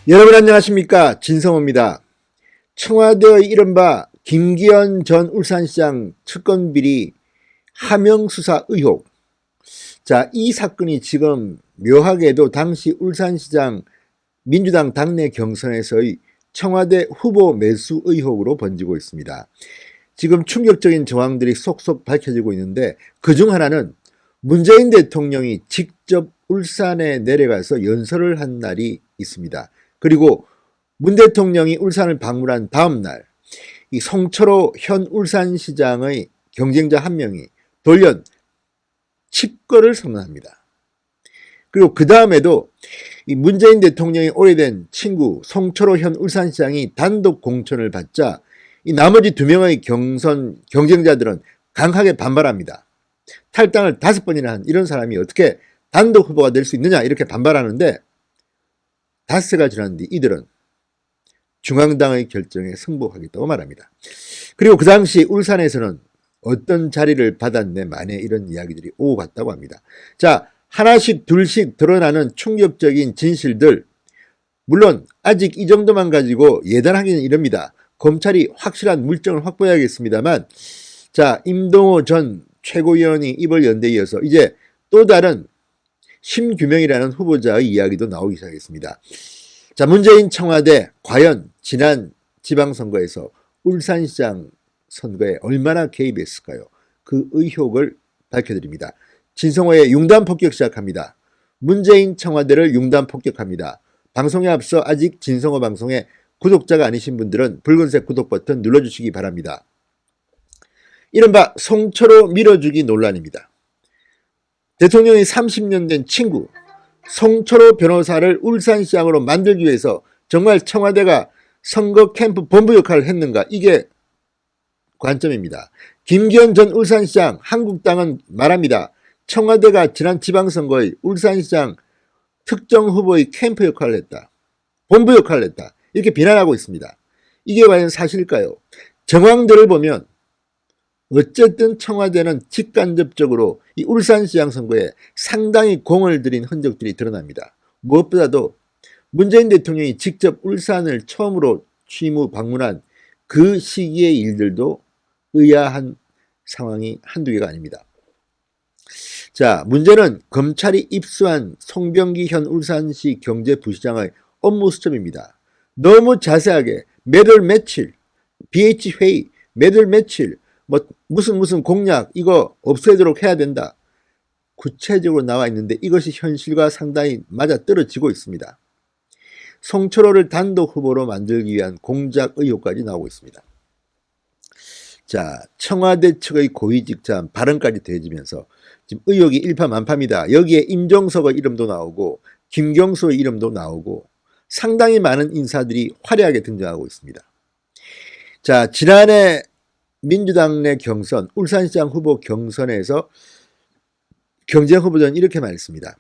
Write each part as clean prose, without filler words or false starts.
여러분 안녕하십니까, 진성호입니다. 청와대의 이른바 김기현 전 울산시장 측근비리 하명수사 의혹. 자, 이 사건이 지금 묘하게도 당시 울산시장 민주당 당내 경선에서의 청와대 후보 매수 의혹으로 번지고 있습니다. 지금 충격적인 정황들이 속속 밝혀지고 있는데, 그중 하나는 문재인 대통령이 직접 울산에 내려가서 연설을 한 날이 있습니다. 그리고 문 대통령이 울산을 방문한 다음 날, 이 송철호 현 울산시장의 경쟁자 한 명이 돌연 칩거를 선언합니다. 그리고 그 다음에도 이 문재인 대통령의 오래된 친구 송철호 현 울산시장이 단독 공천을 받자 이 나머지 두 명의 경쟁자들은 강하게 반발합니다. 탈당을 5번이나 한 이런 사람이 어떻게 단독 후보가 될 수 있느냐, 이렇게 반발하는데, 닷새가 지난 뒤 이들은 중앙당의 결정에 승복하겠다고 말합니다. 그리고 그 당시 울산에서는 어떤 자리를 받았네 만에 이런 이야기들이 오고 갔다고 합니다. 자, 하나씩 둘씩 드러나는 충격적인 진실들, 물론 아직 이 정도만 가지고 예단하기는 이릅니다. 검찰이 확실한 물증을 확보해야겠습니다만, 자, 임동호 전 최고위원이 입을 연대 이어서 이제 또 다른 심규명이라는 후보자의 이야기도 나오기 시작했습니다. 자, 문재인 청와대 과연 지난 지방선거에서 울산시장 선거에 얼마나 개입했을까요? 그 의혹을 밝혀드립니다. 진성호의 융단 폭격 시작합니다. 문재인 청와대를 융단 폭격합니다. 방송에 앞서 아직 진성호 방송에 구독자가 아니신 분들은 붉은색 구독 버튼 눌러주시기 바랍니다. 이른바 송철호 밀어주기 논란입니다. 대통령이 30년 된 친구 송철호 변호사를 울산시장으로 만들기 위해서 정말 청와대가 선거 캠프 본부 역할을 했는가, 이게 관점입니다. 김기현 전 울산시장, 한국당은 말합니다. 청와대가 지난 지방선거의 울산시장 특정 후보의 캠프 역할을 했다, 본부 역할을 했다, 이렇게 비난하고 있습니다. 이게 과연 사실일까요? 정황들을 보면 어쨌든 청와대는 직간접적으로 이 울산시장 선거에 상당히 공을 들인 흔적들이 드러납니다. 무엇보다도 문재인 대통령이 직접 울산을 처음으로 취임 후 방문한 그 시기의 일들도 의아한 상황이 한두 개가 아닙니다. 자, 문제는 검찰이 입수한 송병기 현 울산시 경제부시장의 업무 수첩입니다. 너무 자세하게 매달 며칠, BH회의, 매달 며칠, 무슨 공약 이거 없애도록 해야 된다, 구체적으로 나와 있는데 이것이 현실과 상당히 맞아떨어지고 있습니다. 송철호를 단독 후보로 만들기 위한 공작 의혹까지 나오고 있습니다. 자, 청와대 측의 고위직자 발언까지 더해지면서 지금 의혹이 일파만파입니다. 여기에 임종석의 이름도 나오고 김경수의 이름도 나오고 상당히 많은 인사들이 화려하게 등장하고 있습니다. 자, 지난해 민주당 내 경선, 울산시장 후보 경선에서 경쟁 후보자는 이렇게 말했습니다.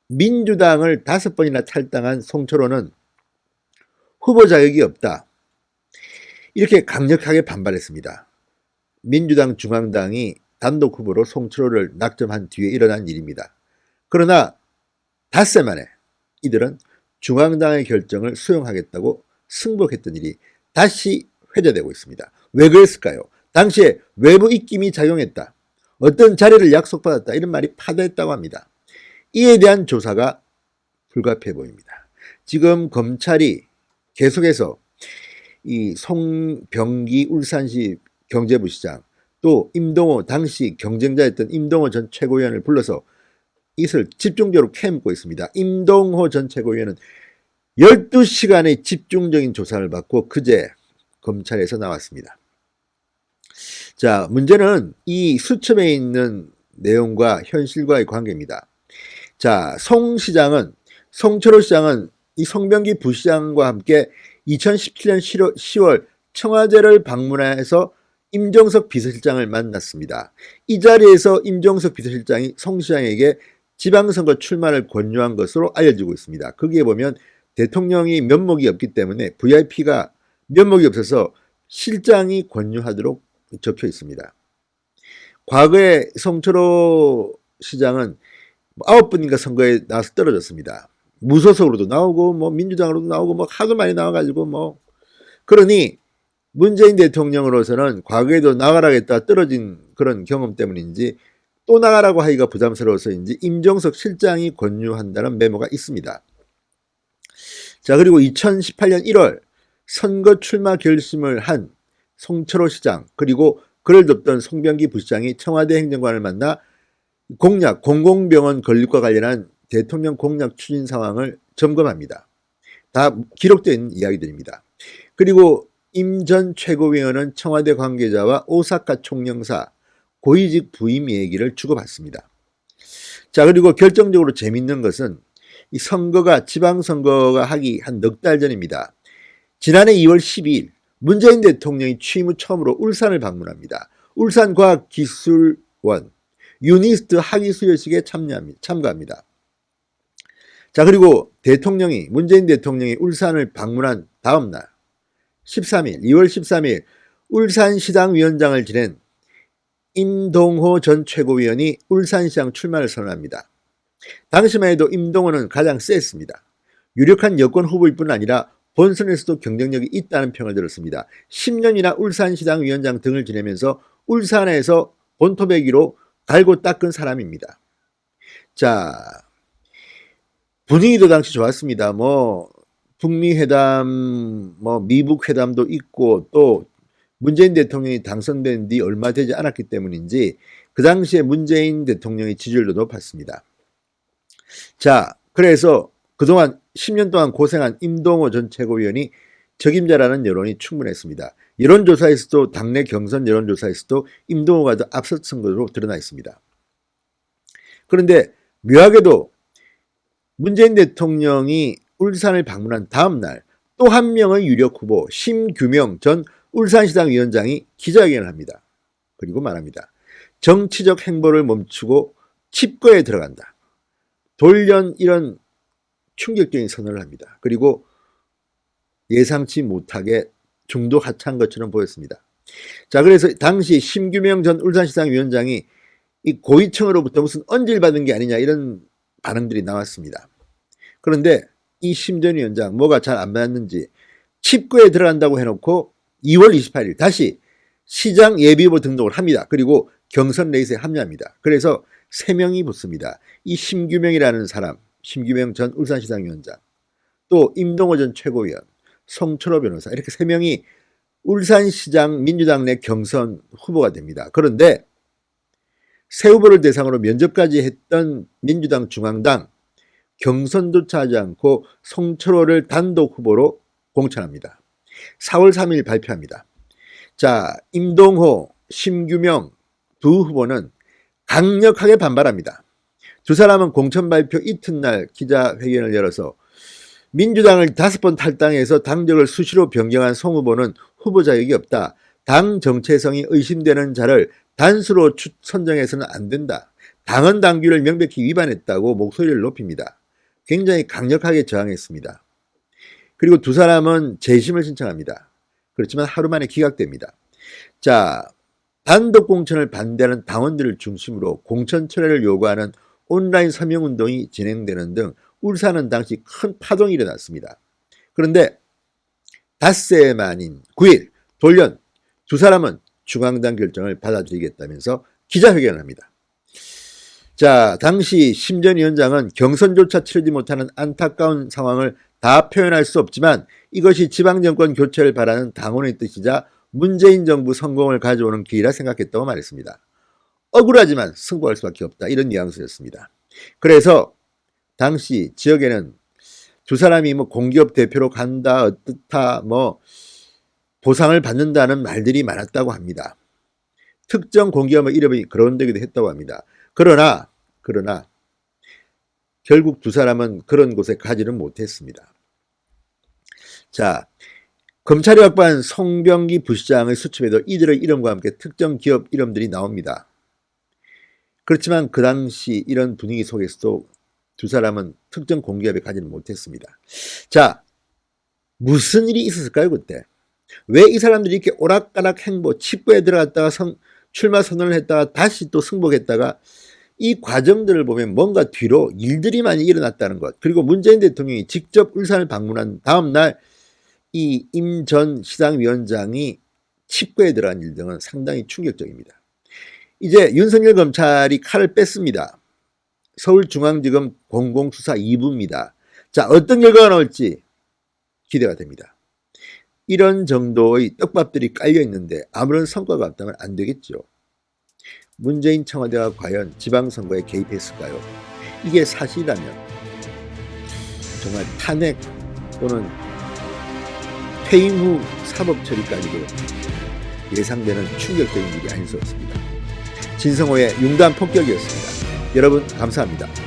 민주당을 5번이나 탈당한 송철호는 후보 자격이 없다, 이렇게 강력하게 반발했습니다. 민주당 중앙당이 단독 후보로 송철호를 낙점한 뒤에 일어난 일입니다. 그러나 닷새 만에 이들은 중앙당의 결정을 수용하겠다고 승복했던 일이 다시 회자되고 있습니다. 왜 그랬을까요? 당시에 외부 입김이 작용했다, 어떤 자리를 약속받았다, 이런 말이 파다했다고 합니다. 이에 대한 조사가 불가피해 보입니다. 지금 검찰이 계속해서 이 송병기 울산시 경제부시장, 또 임동호, 당시 경쟁자였던 임동호 전 최고위원을 불러서 이것을 집중적으로 캐묻고 있습니다. 임동호 전 최고위원은 12시간의 집중적인 조사를 받고 그제 검찰에서 나왔습니다. 자, 문제는 이 수첩에 있는 내용과 현실과의 관계입니다. 자, 송철호 시장은 이 송병기 부시장과 함께 2017년 10월 청와대를 방문해서 임종석 비서실장을 만났습니다. 이 자리에서 임종석 비서실장이 송 시장에게 지방선거 출마를 권유한 것으로 알려지고 있습니다. 거기에 보면 대통령이 면목이 없기 때문에 VIP가 면목이 없어서 실장이 권유하도록 적혀 있습니다. 과거에 송철호 시장은 9번인가 선거에 나와서 떨어졌습니다. 무소속으로도 나오고 뭐 민주당으로도 나오고 뭐 하도 많이 나와가지고 뭐 그러니 문재인 대통령으로서는 과거에도 나가라겠다 떨어진 그런 경험 때문인지 또 나가라고 하기가 부담스러워서인지 임종석 실장이 권유한다는 메모가 있습니다. 자, 그리고 2018년 1월 선거 출마 결심을 한 송철호 시장 그리고 그를 돕던 송병기 부시장이 청와대 행정관을 만나 공약, 공공병원 건립과 관련한 대통령 공약 추진 상황을 점검합니다. 다 기록되어 있는 이야기들입니다. 그리고 임 전 최고위원은 청와대 관계자와 오사카 총영사 고위직 부임 얘기를 주고받습니다. 자, 그리고 결정적으로 재밌는 것은 이 선거가 지방선거가 하기 한 넉 달 전입니다. 지난해 2월 12일 문재인 대통령이 취임 후 처음으로 울산을 방문합니다. 울산과학기술원 유니스트 학위 수여식에 참가합니다. 자, 그리고 문재인 대통령이 울산을 방문한 다음 날 13일, 2월 13일 울산시당위원장을 지낸 임동호 전 최고위원이 울산시장 출마를 선언합니다. 당시만 해도 임동호는 가장 셌습니다. 유력한 여권 후보일 뿐 아니라 본선에서도 경쟁력이 있다는 평을 들었습니다. 10년이나 울산시당 위원장 등을 지내면서 울산에서 본토배기로 갈고 닦은 사람입니다. 자, 분위기도 당시 좋았습니다. 뭐 북미 회담, 뭐 미북 회담도 있고 또 문재인 대통령이 당선된 뒤 얼마 되지 않았기 때문인지 그 당시에 문재인 대통령의 지지율도 높았습니다. 자, 그래서 그동안 10년 동안 고생한 임동호 전 최고위원이 적임자라는 여론이 충분했습니다. 여론조사에서도 당내 경선 여론조사에서도 임동호가 더 앞섰던 것으로 드러나 있습니다. 그런데 묘하게도 문재인 대통령이 울산을 방문한 다음 날 또 한 명의 유력 후보 심규명 전 울산시당 위원장이 기자회견을 합니다. 그리고 말합니다. 정치적 행보를 멈추고 칩거에 들어간다. 돌연 이런 충격적인 선언을 합니다. 그리고 예상치 못하게 중도 하차한 것처럼 보였습니다. 자, 그래서 당시 심규명 전 울산시당 위원장이 이 고위층으로부터 무슨 언질 받은 게 아니냐 이런 반응들이 나왔습니다. 그런데 이 심 전 위원장 뭐가 잘 안 맞는지 칩거에 들어간다고 해놓고 2월 28일 다시 시장 예비후보 등록을 합니다. 그리고 경선 레이스에 합류합니다. 그래서 3명이 붙습니다. 이 심규명이라는 사람, 심규명 전 울산시당 위원장, 또 임동호 전 최고위원, 송철호 변호사 이렇게 3명이 울산시장 민주당 내 경선 후보가 됩니다. 그런데 새 후보를 대상으로 면접까지 했던 민주당 중앙당 경선조차 하지 않고 송철호를 단독 후보로 공천합니다. 4월 3일 발표합니다. 자, 임동호, 심규명 두 후보는 강력하게 반발합니다. 두 사람은 공천 발표 이튿날 기자회견을 열어서 민주당을 5번 탈당해서 당적을 수시로 변경한 송 후보는 후보 자격이 없다. 당 정체성이 의심되는 자를 단수로 선정해서는 안 된다. 당헌 당규를 명백히 위반했다고 목소리를 높입니다. 굉장히 강력하게 저항했습니다. 그리고 두 사람은 재심을 신청합니다. 그렇지만 하루 만에 기각됩니다. 자, 단독 공천을 반대하는 당원들을 중심으로 공천 철회를 요구하는 온라인 서명운동이 진행되는 등 울산은 당시 큰 파동이 일어났습니다. 그런데 닷새 만인 9일 돌연 두 사람은 중앙당 결정을 받아들이겠다면서 기자회견을 합니다. 자, 당시 심 전 위원장은 경선조차 치르지 못하는 안타까운 상황을 다 표현할 수 없지만 이것이 지방정권 교체를 바라는 당원의 뜻이자 문재인 정부 성공을 가져오는 길이라 생각했다고 말했습니다. 억울하지만 승부할 수밖에 없다. 이런 뉘앙스였습니다. 그래서 당시 지역에는 두 사람이 뭐 공기업 대표로 간다, 어떻다, 뭐 보상을 받는다는 말들이 많았다고 합니다. 특정 공기업의 이름이 거론되기도 했다고 합니다. 그러나 결국 두 사람은 그런 곳에 가지는 못했습니다. 자, 검찰이 확보한 송병기 부시장의 수첩에도 이들의 이름과 함께 특정 기업 이름들이 나옵니다. 그렇지만 그 당시 이런 분위기 속에서도 두 사람은 특정 공기업에 가지는 못했습니다. 자, 무슨 일이 있었을까요 그때? 왜 이 사람들이 이렇게 오락가락 행보, 칩거에 들어갔다가 출마 선언을 했다가 다시 또 승복했다가 이 과정들을 보면 뭔가 뒤로 일들이 많이 일어났다는 것, 그리고 문재인 대통령이 직접 울산을 방문한 다음 날 이 임 전 시장위원장이 칩거에 들어간 일 등은 상당히 충격적입니다. 이제 윤석열 검찰이 칼을 뺐습니다. 서울중앙지검 공공수사 2부입니다. 자, 어떤 결과가 나올지 기대가 됩니다. 이런 정도의 떡밥들이 깔려 있는데 아무런 성과가 없다면 안 되겠죠. 문재인 청와대가 과연 지방선거에 개입했을까요? 이게 사실이라면 정말 탄핵 또는 퇴임 후 사법 처리까지도 예상되는 충격적인 일이 아닐 수 없습니다. 진성호의 융단 폭격이었습니다. 여러분 감사합니다.